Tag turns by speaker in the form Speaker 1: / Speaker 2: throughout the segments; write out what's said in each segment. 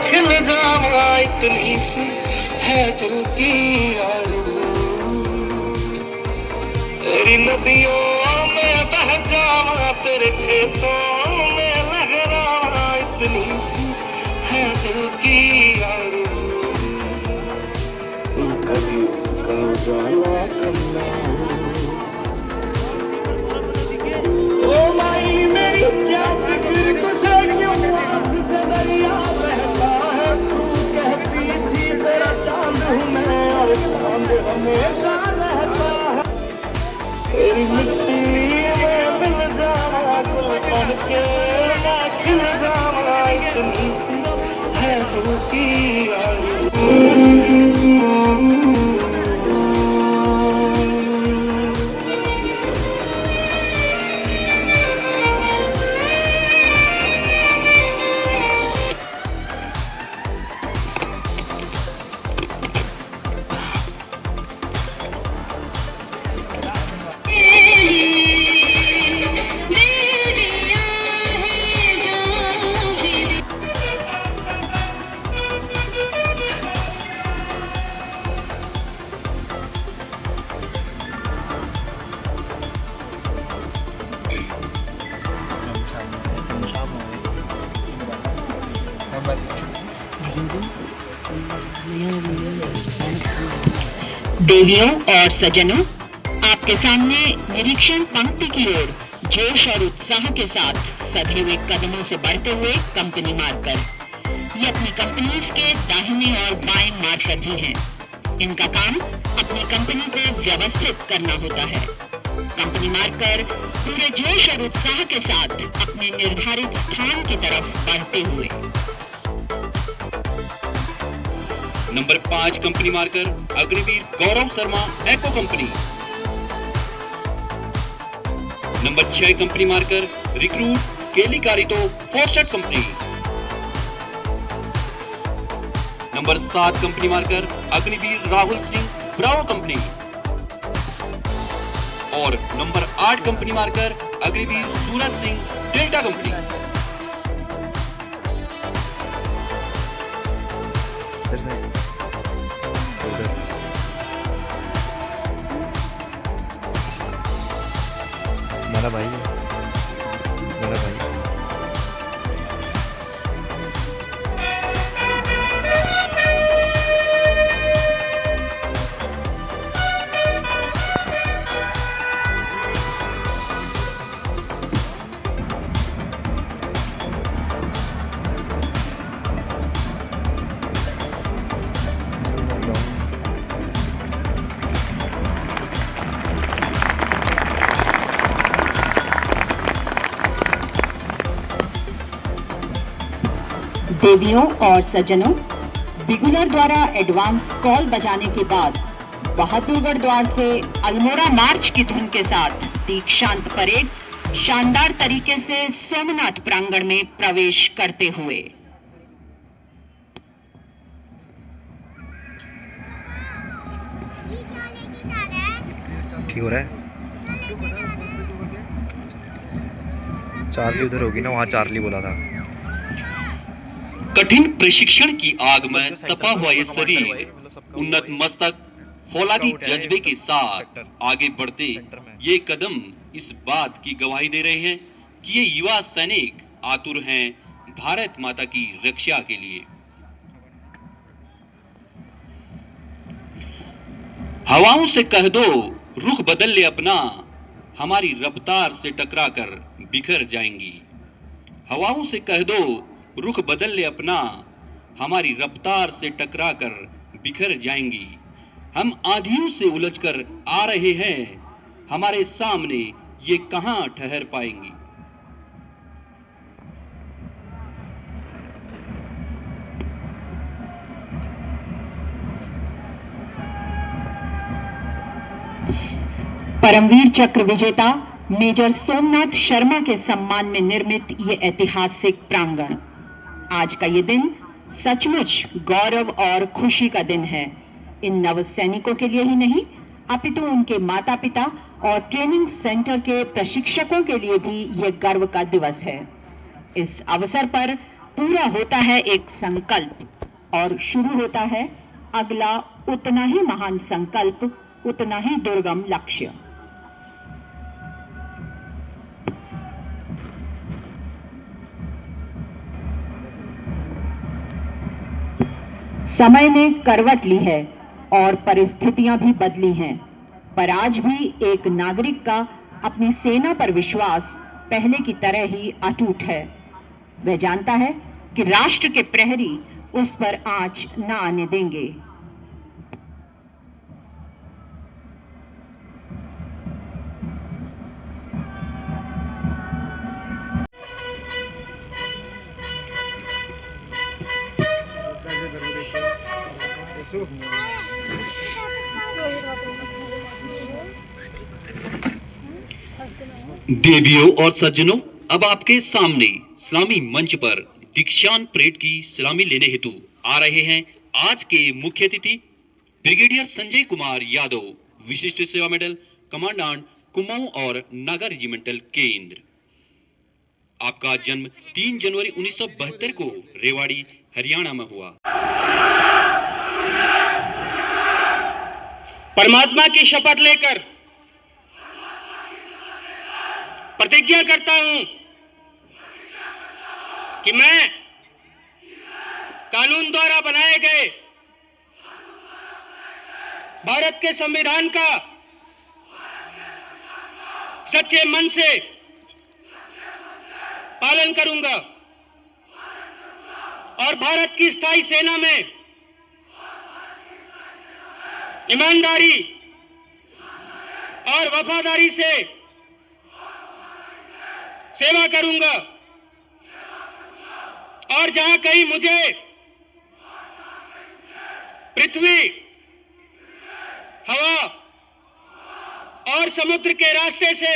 Speaker 1: खिल जावा इतनी सी है दिल की आरज़ू। तेरी नदियों में बह जावा तेरे खेतों में लहरावा इतनी सी है दिल की आरज़ू। कभी उसका उजाला करना ओ माई मेरी क्या फिक्र तुझे क्यों आँख से दरिया बहता है। तू कहती थी तेरा चांद हूँ मैं और चांद हमेशा रहता है। तेरी मिट्टी में मिल जावा तो बन के मैं खिल जावा इतनी सी है दिल की आरज़ू।
Speaker 2: देवियों और सज्जनों, आपके सामने निरीक्षण पंक्ति की ओर जोश और उत्साह के साथ सधे हुए कदमों से बढ़ते हुए कंपनी मार्कर। ये अपनी कंपनीज के दाहिने और बाएं मार्शधी हैं। इनका काम अपनी कंपनी को व्यवस्थित करना होता है। कंपनी मार्कर पूरे जोश और उत्साह के साथ अपने निर्धारित स्थान की तरफ बढ़ते हुए।
Speaker 3: Number 5 company marker Agniveer Gaurav Sharma echo company. Number 6 company marker recruit Kelly कारितो foxtrot company. Number 7 company marker Agniveer Rahul Singh bravo company. और number 8 company marker Agniveer Suraj Singh delta company.
Speaker 4: मेरा भाई है, मेरा भाई।
Speaker 2: देवियों और सज्जनों, बिगुलर द्वारा एडवांस कॉल बजाने के बाद बहादुरगढ़ द्वार से अल्मोड़ा मार्च की धुन के साथ दीक्षांत परेड शानदार तरीके से सोमनाथ प्रांगण में प्रवेश करते हुए।
Speaker 4: ठीक हो रहा है। चार्ली उधर होगी ना, वहाँ चार्ली बोला था।
Speaker 3: कठिन प्रशिक्षण की आग में तपा हुआ ये शरीर उन्नत मस्तक फौलादी जज्बे के साथ आगे बढ़ते ये कदम इस बात की गवाही दे रहे हैं कि ये युवा सैनिक आतुर हैं भारत माता की रक्षा के लिए। हवाओं से कह दो रुख बदल ले अपना, हमारी रफ्तार से टकरा कर बिखर जाएंगी। हवाओं से कह दो रुख बदल ले अपना, हमारी रफ्तार से टकरा कर बिखर जाएंगी। हम आंधियों से उलझकर आ रहे हैं, हमारे सामने ये कहां ठहर पाएंगी।
Speaker 2: परमवीर चक्र विजेता मेजर सोमनाथ शर्मा के सम्मान में निर्मित ये ऐतिहासिक प्रांगण। आज का ये दिन सचमुच गौरव और खुशी का दिन है। इन नव सैनिकों के लिए ही नहीं, अपितु उनके माता पिता और ट्रेनिंग सेंटर के प्रशिक्षकों के लिए भी ये गर्व का दिवस है। इस अवसर पर पूरा होता है एक संकल्प और शुरू होता है अगला उतना ही महान संकल्प, उतना ही दुर्गम लक्ष्य। समय ने करवट ली है और परिस्थितियां भी बदली हैं, पर आज भी एक नागरिक का अपनी सेना पर विश्वास पहले की तरह ही अटूट है। वह जानता है कि राष्ट्र के प्रहरी उस पर आंच न आने देंगे।
Speaker 3: देवियों और सज्जनों, अब आपके सामने सलामी मंच पर दीक्षांत परेड की सलामी लेने हेतु आ रहे हैं आज के मुख्य अतिथि ब्रिगेडियर संजय कुमार यादव, विशिष्ट सेवा मेडल, कमांडेंट कुमाऊं और नागा रेजिमेंटल केंद्र। आपका जन्म 3 जनवरी 1972 को रेवाड़ी, हरियाणा में हुआ।
Speaker 1: परमात्मा की शपथ लेकर प्रतिज्ञा करता हूं कि मैं कानून द्वारा बनाए गए भारत के संविधान का सच्चे मन से पालन करूंगा और भारत की स्थायी सेना में ईमानदारी और वफादारी से सेवा करूंगा और जहां कहीं मुझे पृथ्वी, हवा और समुद्र के रास्ते से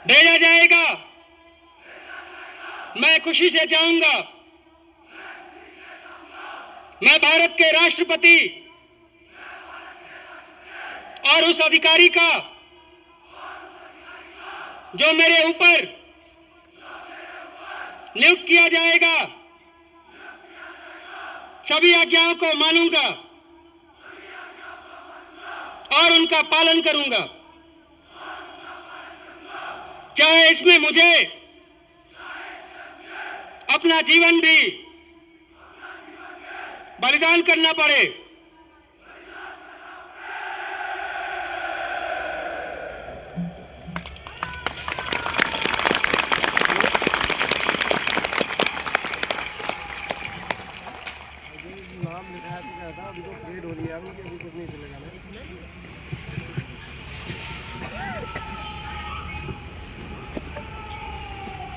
Speaker 1: भेजा जाएगा, मैं खुशी से जाऊंगा। मैं भारत के राष्ट्रपति और उस अधिकारी का जो मेरे ऊपर नियुक्त किया जाएगा, सभी आज्ञाओं को मानूंगा और उनका पालन करूंगा, चाहे इसमें मुझे अपना जीवन भी बलिदान करना पड़े।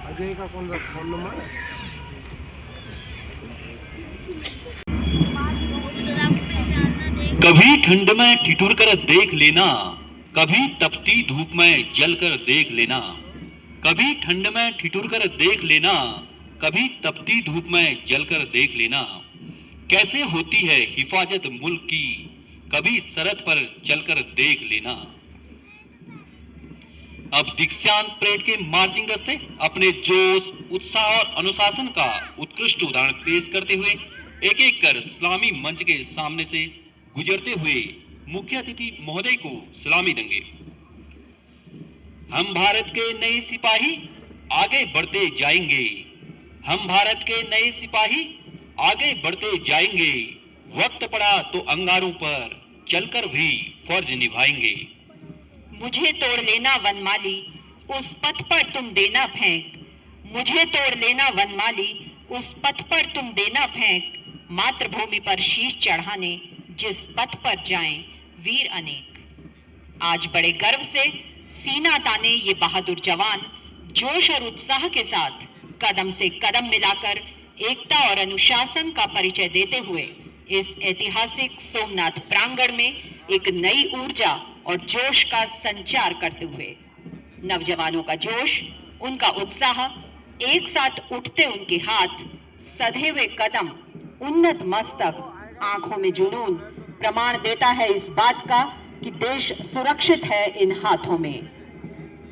Speaker 1: अजय का कौन सा फोन नंबर है?
Speaker 3: कभी ठंड में ठिठुर कर देख लेना, कभी तपती धूप में जल कर देख लेना। कभी ठंड में ठिठुर कर देख लेना, कभी तपती धूप में जल कर देख लेना। कैसे होती है हिफाजत मुल्क की, कभी सरहद पर चलकर देख लेना। अब दीक्षांत परेड के मार्चिंग दस्ते अपने जोश, उत्साह और अनुशासन का उत्कृष्ट उदाहरण पेश करते हुए एक एक कर सलामी मंच के सामने से गुजरते हुए मुख्य अतिथि महोदय को सलामी देंगे। हम भारत के नए सिपाही आगे बढ़ते जाएंगे। हम भारत के नए सिपाही आगे बढ़ते जाएंगे। वक्त पड़ा तो अंगारों पर चलकर भी फर्ज निभाएंगे।
Speaker 2: मुझे तोड़ लेना वनमाली, उस पथ पर तुम देना फेंक। मुझे तोड़ लेना वनमाली, उस पथ पर तुम देना फेंक। मातृभूमि पर शीश चढ़ाने जिस पथ पर जाएं वीर अनेक। आज बड़े गर्व से सीना ताने ये बहादुर जवान जोश और उत्साह के साथ कदम से कदम मिलाकर एकता और अनुशासन का परिचय देते हुए इस ऐतिहासिक सोमनाथ प्रांगण में एक नई ऊर्जा और जोश का संचार करते हुए नौजवानों का जोश, उनका उत्साह, एक साथ उठते उनके हाथ, सधे हुए कदम, उन्नत मस्तक, आंखों में जुनून प्रमाण देता है इस बात का कि देश सुरक्षित है इन हाथों में।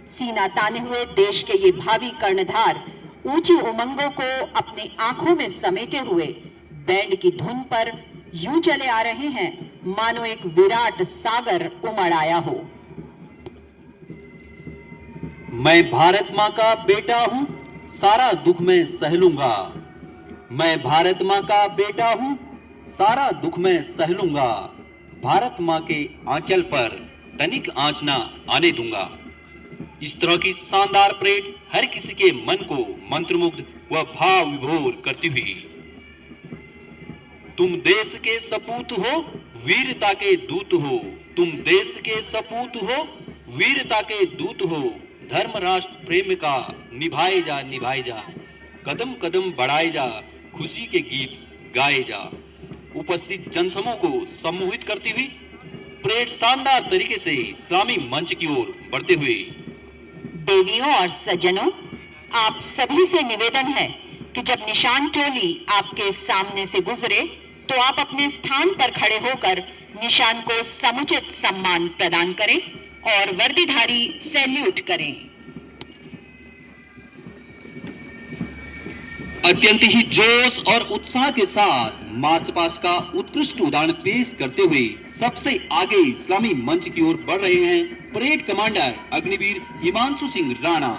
Speaker 2: सीना ताने हुए देश के ये भावी कर्णधार ऊंची उमंगों को अपनी आंखों में समेटे हुए बैंड की धुन पर यूं चले आ रहे हैं मानो एक विराट सागर उमड़ आया हो।
Speaker 5: मैं भारत माँ का बेटा हूँ, सारा दुख मैं सह लूंगा। मैं भारत माँ का बेटा हूँ, सारा दुख मैं सह लूंगा। भारत माँ के आंचल पर तनिक आंच ना आने दूंगा। इस तरह की शानदार परेड हर किसी के मन को मंत्रमुग्ध व भाव विभोर करती हुई। तुम देश के सपूत हो, वीरता के दूत हो। तुम देश के सपूत हो, वीरता के दूत हो। धर्म राष्ट्र प्रेम का निभाए जा, कदम कदम बढ़ाए जा, खुशी के गीत गाए जा। उपस्थित जनसमूह को सम्मोहित करती हुई परेड शानदार तरीके से इस्लामी मंच की ओर बढ़ते हुए।
Speaker 2: देवियों और सज्जनों, आप सभी से निवेदन है कि जब निशान टोली आपके सामने से गुजरे तो आप अपने स्थान पर खड़े होकर निशान को समुचित सम्मान प्रदान करें और वर्दीधारी सैल्यूट करें।
Speaker 5: अत्यंत ही जोश और उत्साह के साथ मार्च पास्ट का उत्कृष्ट उदाहरण पेश करते हुए सबसे आगे इस्लामी मंच की ओर बढ़ रहे हैं परेड कमांडर अग्निवीर हिमांशु सिंह राणा।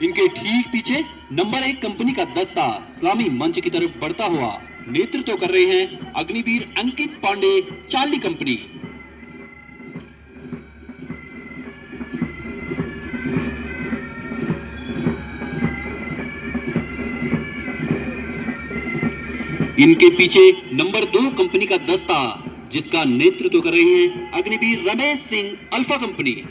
Speaker 5: इनके ठीक पीछे नंबर 1 कंपनी का दस्ता इस्लामी मंच की तरफ बढ़ता हुआ नेतृत्व कर रहे हैं अग्निवीर अंकित पांडे, चार्ली कंपनी। इनके पीछे नंबर 2 कंपनी का दस्ता जिसका नेतृत्व कर रहे हैं अग्निवीर रमेश सिंह, अल्फा कंपनी।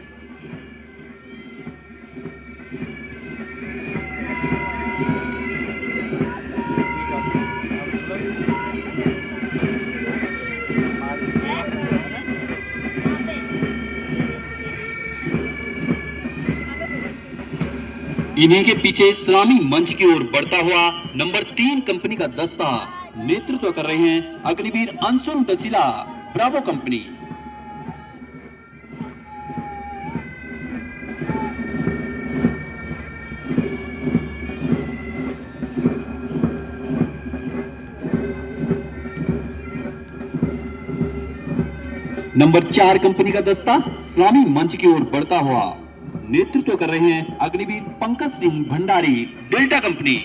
Speaker 5: इन्हीं के पीछे इस्लामी मंच की ओर बढ़ता हुआ नंबर 3 कंपनी का दस्ता नेतृत्व कर रहे हैं Agniveer Anshul Dasila, bravo company. Number 4 company का दस्ता इस्लामी मंच की ओर बढ़ता हुआ नेतृत्व कर रहे हैं अग्निवीर पंकज सिंह भंडारी, डेल्टा कंपनी।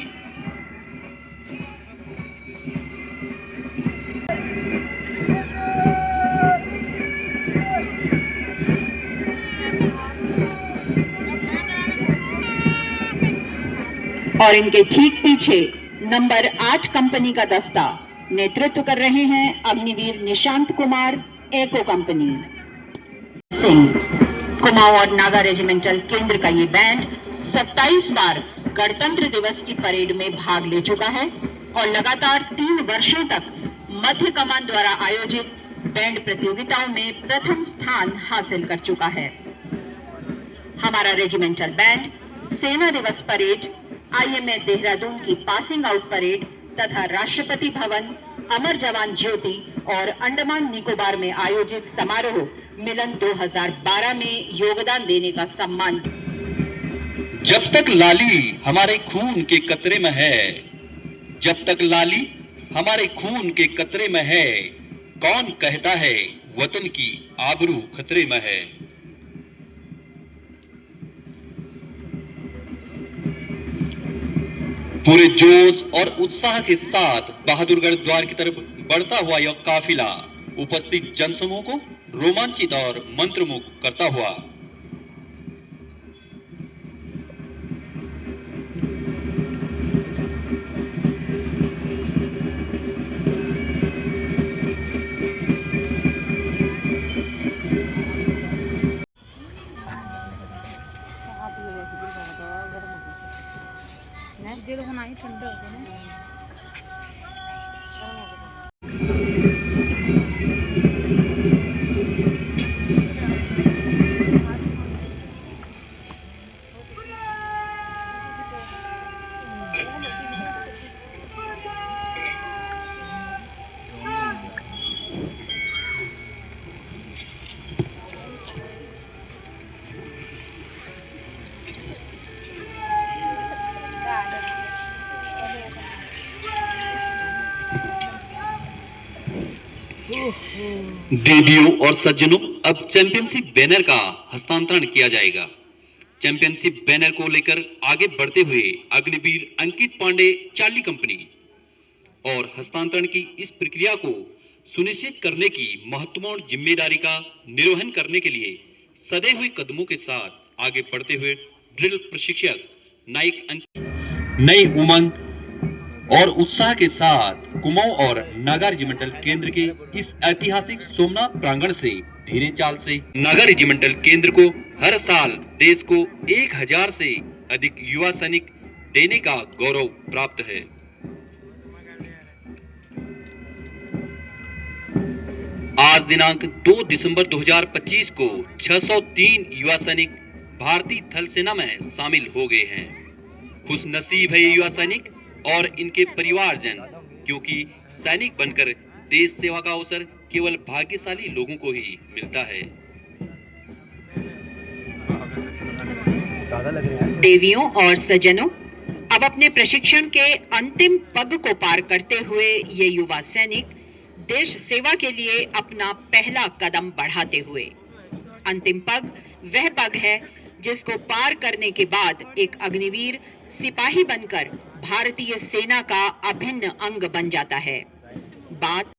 Speaker 2: और इनके ठीक पीछे नंबर 8 कंपनी का दस्ता नेतृत्व कर रहे हैं अग्निवीर निशांत कुमार, एको कंपनी। सिंह कुमाऊं और नागा रेजिमेंटल केंद्र का ये बैंड 27 बार गणतंत्र दिवस की परेड में भाग ले चुका है और लगातार 3 वर्षों तक मध्य कमान द्वारा आयोजित बैंड प्रतियोगिताओं में प्रथम स्थान हासिल कर चुका है। हमारा रेजिमेंटल बैंड सेना दिवस परेड, IMA देहरादून की पासिंग आउट परेड तथा राष्ट्रपति भवन, अमर जवान ज्योति और अंडमान निकोबार में आयोजित समारोह मिलन 2012 में योगदान देने का सम्मान।
Speaker 5: जब तक लाली हमारे खून के कतरे में है, जब तक लाली हमारे खून के कतरे में है, कौन कहता है वतन की आबरू खतरे में है। पूरे जोश और उत्साह के साथ बहादुरगढ़ द्वार की तरफ बढ़ता हुआ यह काफिला उपस्थित जनसमूह को रोमांचित और मंत्रमुग्ध करता हुआ
Speaker 6: ठंडा हो गया ना।
Speaker 5: देवियों और सज्जनों, अब चैंपियनशिप बैनर का हस्तांतरण किया जाएगा। चैंपियनशिप बैनर को लेकर आगे बढ़ते हुए अग्निवीर अंकित पांडे चार्ली कंपनी और हस्तांतरण की इस प्रक्रिया को सुनिश्चित करने की महत्वपूर्ण जिम्मेदारी का निर्वहन करने के लिए सदे हुए कदमों के साथ आगे बढ़ते हुए ड्रिल प्रशिक्षक नाइक नई उमंग और उत्साह के साथ कुमाऊं और नागा रेजिमेंटल केंद्र के इस ऐतिहासिक सोमनाथ प्रांगण से धीरे चाल से नागा रेजिमेंटल केंद्र को हर साल देश को 1000 से अधिक युवा सैनिक देने का गौरव प्राप्त है। आज दिनांक 2 दिसंबर 2025 को 603 युवा सैनिक भारतीय थल सेना में शामिल हो गए हैं। खुश नसीब है ये युवा सैनिक और इनके परिवारजन, क्योंकि सैनिक बनकर देश सेवा का अवसर केवल भाग्यशाली लोगों को ही मिलता है।
Speaker 2: देवियों और सज्जनों, अब अपने प्रशिक्षण के अंतिम पग को पार करते हुए ये युवा सैनिक देश सेवा के लिए अपना पहला कदम बढ़ाते हुए, अंतिम पग वह पग है जिसको पार करने के बाद एक अग्निवीर सिपाही बनकर भारतीय सेना का अभिन्न अंग बन जाता है। बात